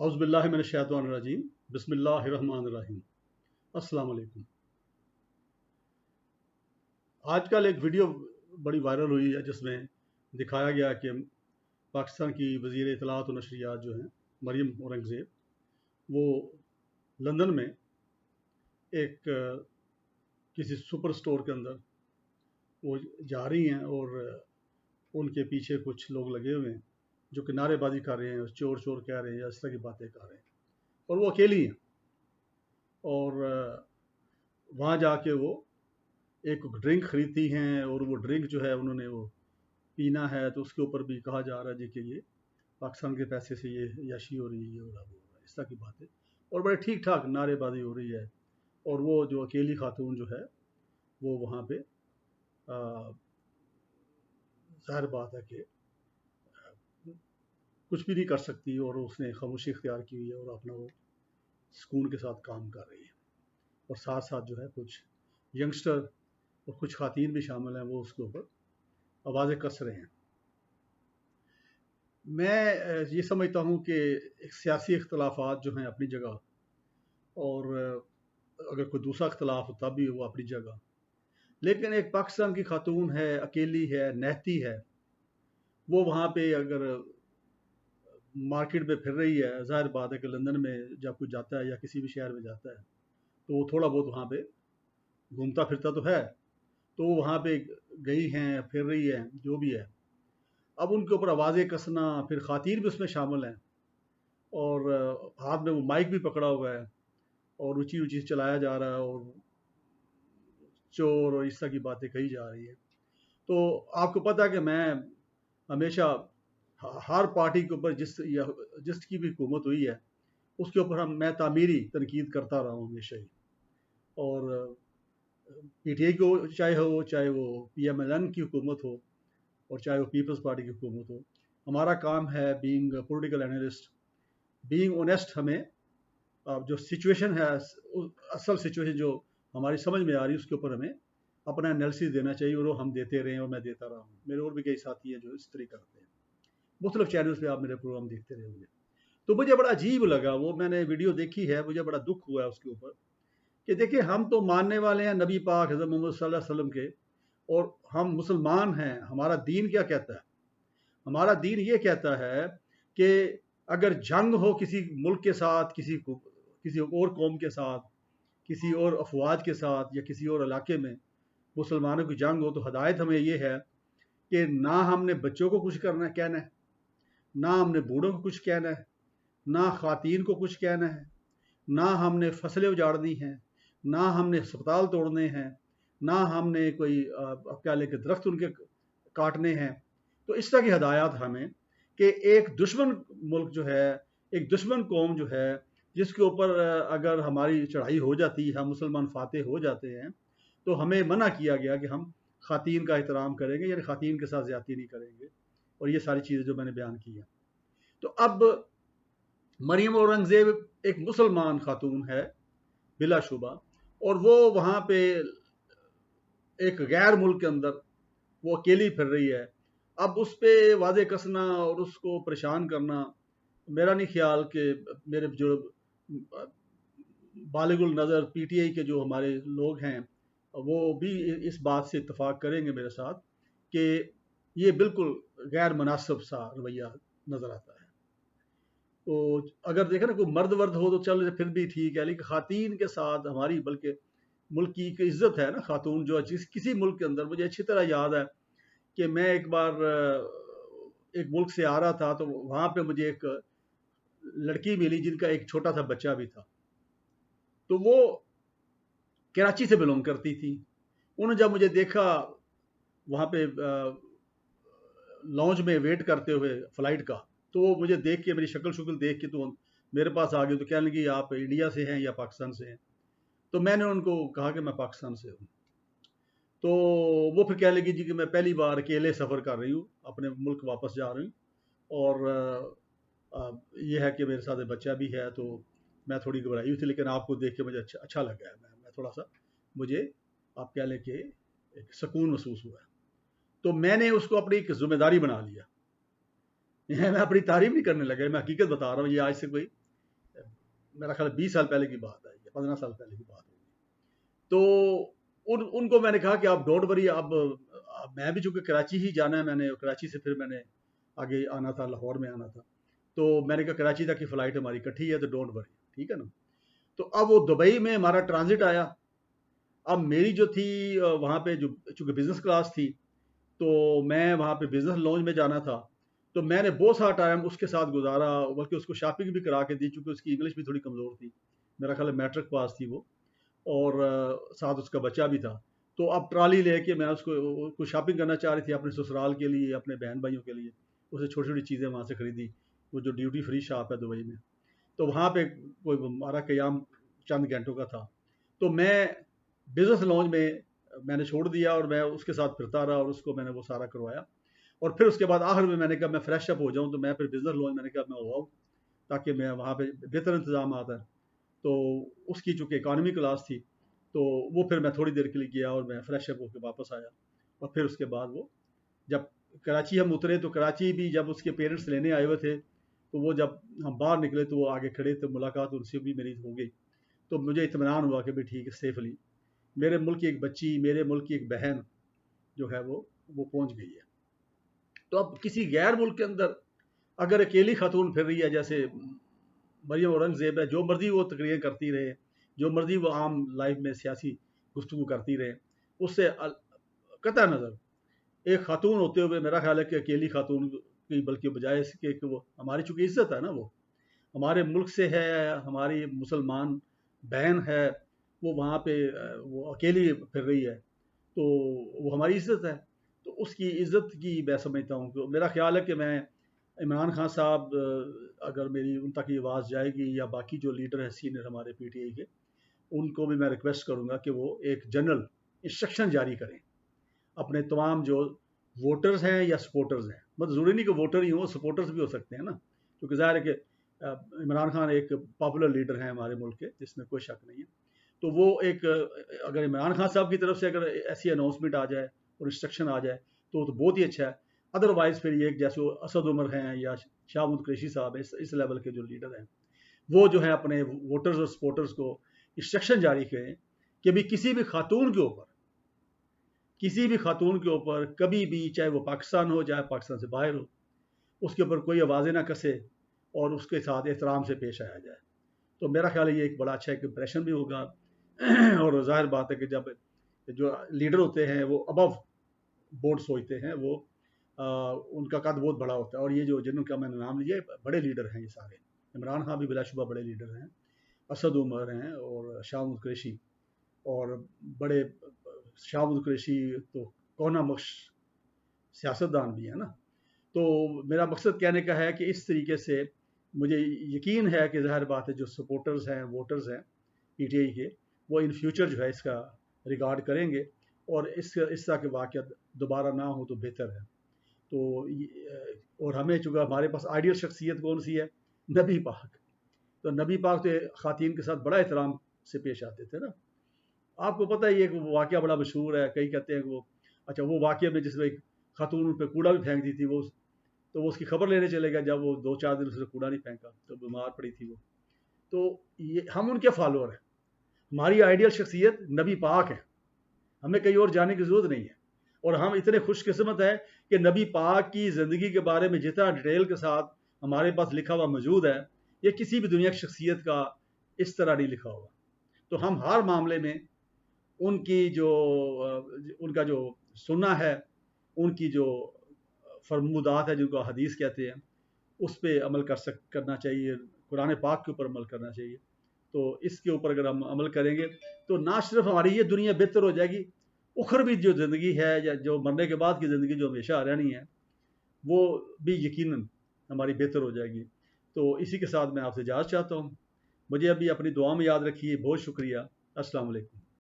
اعوذ باللہ من الشیطان الرجیم بسم اللہ الرحمن الرحیم۔ السلام علیکم۔ آج کل ایک ویڈیو بڑی وائرل ہوئی ہے جس میں دکھایا گیا کہ پاکستان کی وزیر اطلاعات و نشریات جو ہیں مریم اورنگزیب، وہ لندن میں ایک کسی سپر سٹور کے اندر وہ جا رہی ہیں اور ان کے پیچھے کچھ لوگ لگے ہوئے ہیں جو کہ نعرے بازی کر رہے ہیں، چور چور کہہ رہے ہیں یا اس طرح کی باتیں کر رہے ہیں، اور وہ اکیلی ہیں۔ اور وہاں جا کے وہ ایک ڈرنک خریدتی ہیں اور وہ ڈرنک جو ہے انہوں نے وہ پینا ہے، تو اس کے اوپر بھی کہا جا رہا ہے جی کہ یہ پاکستان کے پیسے سے یہ عیاشی ہو رہی ہے، یہ ہو رہا ہے، وہ ہو رہا ہے، اس طرح کی باتیں، اور بڑے ٹھیک ٹھاک نعرے بازی ہو رہی ہے۔ اور وہ جو اکیلی خاتون جو ہے وہ وہاں پہ ظاہر بات ہے کہ کچھ بھی نہیں کر سکتی، اور اس نے خاموشی اختیار کی ہوئی ہے اور اپنا وہ سکون کے ساتھ کام کر رہی ہے۔ اور ساتھ ساتھ جو ہے کچھ ینگسٹر اور کچھ خواتین بھی شامل ہیں، وہ اس کے اوپر آوازیں کس رہے ہیں۔ میں یہ سمجھتا ہوں کہ ایک سیاسی اختلافات جو ہیں اپنی جگہ، اور اگر کوئی دوسرا اختلاف ہو تب بھی وہ اپنی جگہ، لیکن ایک پاکستان کی خاتون ہے، اکیلی ہے، نہتی ہے، وہ وہاں پہ اگر مارکیٹ میں پھر رہی ہے، ظاہر بات ہے کہ لندن میں جب کوئی جاتا ہے یا کسی بھی شہر میں جاتا ہے تو وہ تھوڑا بہت وہاں پہ گھومتا پھرتا تو ہے، تو وہ وہاں پہ گئی ہیں، پھر رہی ہے، جو بھی ہے۔ اب ان کے اوپر آوازیں کسنا، پھر خواتین بھی اس میں شامل ہیں، اور ہاتھ میں وہ مائک بھی پکڑا ہوا ہے اور اونچی اونچی چلایا جا رہا ہے اور چور اور اس طرح کی باتیں کہی جا رہی ہے۔ تو آپ کو پتہ ہے کہ میں ہمیشہ ہر پارٹی کے اوپر جس کی بھی حکومت ہوئی ہے اس کے اوپر میں تعمیری تنقید کرتا رہا ہوں ہمیشہ ہی، اور پی ٹی آئی کو چاہے وہ پی ایم ایل این کی حکومت ہو اور چاہے وہ پیپلز پارٹی کی حکومت ہو، ہمارا کام ہے being political analyst, being honest, ہمیں جو سچویشن ہے، اصل سچویشن جو ہماری سمجھ میں آ رہی ہے اس کے اوپر ہمیں اپنا انالیسس دینا چاہیے، اور وہ ہم دیتے رہے ہیں اور میں دیتا رہا ہوں۔ میرے اور بھی کئی ساتھی ہیں جو اس طرح کرتے ہیں، مختلف چینلز پہ آپ میرے پروگرام دیکھتے رہے ہوں گے۔ تو مجھے بڑا عجیب لگا، وہ میں نے ویڈیو دیکھی ہے، مجھے بڑا دکھ ہوا ہے اس کے اوپر کہ دیکھیں ہم تو ماننے والے ہیں نبی پاک حضرت محمد صلی اللہ علیہ وسلم کے، اور ہم مسلمان ہیں۔ ہمارا دین کیا کہتا ہے؟ ہمارا دین یہ کہتا ہے کہ اگر جنگ ہو کسی ملک کے ساتھ، کسی اور قوم کے ساتھ، کسی اور افواج کے ساتھ، یا کسی اور علاقے میں مسلمانوں کی جنگ ہو، تو ہدایت ہمیں یہ ہے کہ نہ ہم نے بچوں کو کچھ کہنا ہے، نہ ہم نے بوڑھوں کو کچھ کہنا ہے، نہ خواتین کو کچھ کہنا ہے، نہ ہم نے فصلیں اجاڑنی ہیں، نہ ہم نے ہسپتال توڑنے ہیں، نہ ہم نے کوئی پیالے کے درخت ان کے کاٹنے ہیں۔ تو اس طرح کی ہدایات ہمیں کہ ایک دشمن ملک جو ہے، ایک دشمن قوم جو ہے، جس کے اوپر اگر ہماری چڑھائی ہو جاتی ہے، ہم مسلمان فاتح ہو جاتے ہیں، تو ہمیں منع کیا گیا کہ ہم خواتین کا احترام کریں گے، یعنی خواتین کے ساتھ زیادتی نہیں کریں گے، اور یہ ساری چیزیں جو میں نے بیان کی ہیں۔ تو اب مریم اورنگزیب ایک مسلمان خاتون ہے بلا شبہ، اور وہ وہاں پہ ایک غیر ملک کے اندر وہ اکیلی پھر رہی ہے۔ اب اس پہ واضح کسنا اور اس کو پریشان کرنا، میرا نہیں خیال کہ میرے جو بالغ النظر پی ٹی آئی کے جو ہمارے لوگ ہیں وہ بھی اس بات سے اتفاق کریں گے میرے ساتھ کہ یہ بالکل غیر مناسب سا رویہ نظر آتا ہے۔ تو اگر دیکھیں نا کوئی مرد ورد ہو تو چل پھر بھی ٹھیک ہے، لیکن خواتین کے ساتھ ہماری بلکہ ملک کی ایک عزت ہے نا خاتون، جو کسی ملک کے اندر، مجھے اچھی طرح یاد ہے کہ میں ایک بار ایک ملک سے آ رہا تھا، تو وہاں پہ مجھے ایک لڑکی ملی جن کا ایک چھوٹا سا بچہ بھی تھا، تو وہ کراچی سے بلونگ کرتی تھی۔ انہوں نے جب مجھے دیکھا وہاں پہ لانچ میں ویٹ کرتے ہوئے فلائٹ کا، تو وہ مجھے دیکھ کے، میری شکل دیکھ کے تو میرے پاس آ گئے، تو کہنے لگی آپ انڈیا سے ہیں یا پاکستان سے ہیں؟ تو میں نے ان کو کہا کہ میں پاکستان سے ہوں۔ تو وہ پھر کہنے لگی جی کہ میں پہلی بار اکیلے سفر کر رہی ہوں، اپنے ملک واپس جا رہی ہوں، اور یہ ہے کہ میرے ساتھ بچہ بھی ہے، تو میں تھوڑی گھبرائی ہوئی تھی، لیکن آپ کو دیکھ کے مجھے اچھا لگا ہے، میں تھوڑا سا، مجھے آپ کہہ لیں کہ ایک سکون محسوس ہوا ہے۔ تو میں نے اس کو اپنی ایک ذمہ داری بنا لیا، میں اپنی تعریف نہیں کرنے لگا، میں حقیقت بتا رہا ہوں، یہ آج سے کوئی میرا خیال 20 سال پہلے کی بات ہے یا 15 سال پہلے کی بات ہوگی. تو ان کو میں نے کہا کہ آپ ڈونٹ وری. اب میں بھی چونکہ کراچی ہی جانا ہے، میں نے کراچی سے پھر میں نے آگے آنا تھا، لاہور میں آنا تھا. تو میں نے کہا کراچی تک کی فلائٹ ہماری کٹھی ہے تو ڈونٹ وری، ٹھیک ہے نا. تو اب وہ دبئی میں ہمارا ٹرانزٹ آیا. اب میری جو تھی وہاں پہ جو چونکہ بزنس کلاس تھی تو میں وہاں پہ بزنس لانچ میں جانا تھا. تو میں نے بہت سارا ٹائم اس کے ساتھ گزارا، بلکہ اس کو شاپنگ بھی کرا کے دی چونکہ اس کی انگلش بھی تھوڑی کمزور تھی. میرا خیال ہے میٹرک پاس تھی وہ، اور ساتھ اس کا بچہ بھی تھا. تو اب ٹرالی لے کے میں اس کو شاپنگ کرنا چاہ رہی تھی اپنے سسرال کے لیے، اپنے بہن بھائیوں کے لیے. اسے چھوٹی چھوٹی چیزیں وہاں سے خریدی، وہ جو ڈیوٹی فری شاپ ہے دبئی میں. تو وہاں پہ کوئی ہمارا قیام چند گھنٹوں کا تھا. تو میں بزنس لانچ میں نے چھوڑ دیا اور میں اس کے ساتھ پھرتا رہا اور اس کو میں نے وہ سارا کروایا. اور پھر اس کے بعد آخر میں نے کہا میں فریش اپ ہو جاؤں. تو میں پھر بزنس لانچ میں نے کہا میں ہو آؤں تاکہ میں وہاں پہ بہتر انتظامات ہیں. تو اس کی چونکہ اکانومی کلاس تھی تو وہ پھر میں تھوڑی دیر کے لیے گیا اور میں فریش اپ ہو کے واپس آیا. اور پھر اس کے بعد وہ جب کراچی ہم اترے تو کراچی بھی جب اس کے پیرنٹس لینے آئے ہوئے تھے تو وہ جب ہم باہر نکلے تو وہ آگے کھڑے تھے، ملاقات ان سے بھی میری ہو گئی. تو مجھے اطمینان ہوا کہ بھی ٹھیک ہے، سیفلی میرے ملک کی ایک بچی، میرے ملک کی ایک بہن جو ہے وہ پہنچ گئی ہے. تو اب کسی غیر ملک کے اندر اگر اکیلی خاتون پھر رہی ہے، جیسے مریم اورنگزیب ہے، جو مرضی وہ تقریر کرتی رہے، جو مرضی وہ عام لائف میں سیاسی گفتگو کرتی رہے، اس سے قطع نظر ایک خاتون ہوتے ہوئے میرا خیال ہے کہ اکیلی خاتون کی بلکہ بجائے اس کے کہ وہ ہماری چونکہ عزت ہے نا، وہ ہمارے ملک سے ہے، ہماری مسلمان بہن ہے، وہ وہاں پہ وہ اکیلی پھر رہی ہے تو وہ ہماری عزت ہے. تو اس کی عزت کی میں سمجھتا ہوں کہ میرا خیال ہے کہ میں عمران خان صاحب اگر میری ان تک یہ آواز جائے گی یا باقی جو لیڈر ہیں سینئر ہمارے پی ٹی آئی کے، ان کو بھی میں ریکویسٹ کروں گا کہ وہ ایک جنرل انسٹرکشن جاری کریں اپنے تمام جو ووٹرز ہیں یا سپورٹرز ہیں. مطلب ضروری نہیں کہ ووٹر ہی ہوں، سپورٹرز بھی ہو سکتے ہیں نا، کیونکہ ظاہر ہے کہ عمران خان ایک پاپولر لیڈر ہیں ہمارے ملک کے، جس میں کوئی شک نہیں ہے. تو وہ ایک اگر عمران خان صاحب کی طرف سے اگر ایسی اناؤنسمنٹ آ جائے اور انسٹرکشن آ جائے تو بہت ہی اچھا ہے. ادروائز پھر یہ جیسے اسد عمر ہیں یا شاہ محمود قریشی صاحب ہیں، اس لیول کے جو لیڈر ہیں، وہ جو ہے اپنے ووٹرز اور سپورٹرز کو انسٹرکشن جاری کریں کہ بھی کسی بھی خاتون کے اوپر کبھی بھی، چاہے وہ پاکستان ہو چاہے پاکستان سے باہر ہو، اس کے اوپر کوئی آوازیں نہ کسے اور اس کے ساتھ احترام سے پیش آیا جائے. تو میرا خیال ہے یہ ایک بڑا اچھا ایک امپریشن بھی ہوگا. اور ظاہر بات ہے کہ جب جو لیڈر ہوتے ہیں وہ ابو بورڈ سوچتے ہیں، وہ ان کا قد بہت بڑا ہوتا ہے. اور یہ جو جنہوں کا میں نے نام لیا بڑے لیڈر ہیں، یہ سارے عمران خان بھی بلا شبہ بڑے لیڈر ہیں، اسد عمر ہیں اور شاہ محمود قریشی، اور بڑے شاہ محمود قریشی تو کونا مخش سیاستدان بھی ہے نا. تو میرا مقصد کہنے کا ہے کہ اس طریقے سے مجھے یقین ہے کہ ظاہر بات ہے جو سپورٹرز ہیں، ووٹرز ہیں پی ٹی آئی کے، وہ ان فیوچر جو ہے اس کا ریگارڈ کریں گے اور اس طرح کے واقعات دوبارہ نہ ہو تو بہتر ہے. تو اور ہمیں چونکہ ہمارے پاس آئیڈیل شخصیت کون سی ہے؟ نبی پاک. تو نبی پاک تو خواتین کے ساتھ بڑا احترام سے پیش آتے تھے نا. آپ کو پتہ ہی ہے کہ وہ واقعہ بڑا مشہور ہے، کئی کہتے ہیں کہ وہ اچھا وہ واقعہ میں جس میں ایک خاتون پہ کوڑا بھی پھینک دی تھی، تو وہ اس کی خبر لینے چلے گا، جب وہ 2-4 دن اس نے کوڑا نہیں پھینکا تو بیمار پڑی تھی وہ. تو ہم ان کے فالوور ہیں. ہماری آئیڈیل شخصیت نبی پاک ہے، ہمیں کہیں اور جانے کی ضرورت نہیں ہے. اور ہم اتنے خوش قسمت ہیں کہ نبی پاک کی زندگی کے بارے میں جتنا ڈیٹیل کے ساتھ ہمارے پاس لکھا ہوا موجود ہے، یہ کسی بھی دنیا کی شخصیت کا اس طرح نہیں لکھا ہوا. تو ہم ہر معاملے میں ان کا جو سننا ہے، ان کی جو فرمودات ہے جن کو حدیث کہتے ہیں، اس پہ عمل کرنا چاہیے، قرآن پاک کے اوپر عمل کرنا چاہیے. تو اس کے اوپر اگر ہم عمل کریں گے تو نہ صرف ہماری یہ دنیا بہتر ہو جائے گی، اخروی جو زندگی ہے یا جو مرنے کے بعد کی زندگی جو ہمیشہ رہنی ہے، وہ بھی یقیناً ہماری بہتر ہو جائے گی. تو اسی کے ساتھ میں آپ سے اجازت چاہتا ہوں. مجھے ابھی اپنی دعا میں یاد رکھیے. بہت شکریہ. السلام علیکم.